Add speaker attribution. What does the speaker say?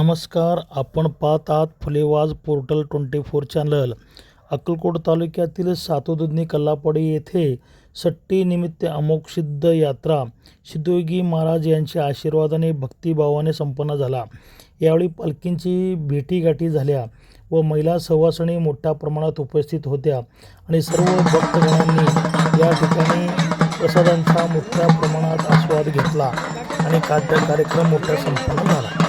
Speaker 1: नमस्कार. आपण पाहत आहात फुलेवाज पोर्टल 24 चॅनल. अक्कलकोट तालुक्यातील सातोदुधनी कल्लापाडी येथे सट्टीनिमित्त अमोघ सिद्ध यात्रा सिद्धयोगी महाराज यांच्या आशीर्वादाने भक्तिभावाने संपन्न झाला. यावेळी पालखींची भेटीगाठी झाल्या व महिला सहवासणी मोठ्या प्रमाणात उपस्थित होत्या आणि सर्व भक्तगणांनी या ठिकाणी प्रसादांचा मोठ्या प्रमाणात आस्वाद घेतला आणि कार्यक्रम मोठ्या संपन्न झाला.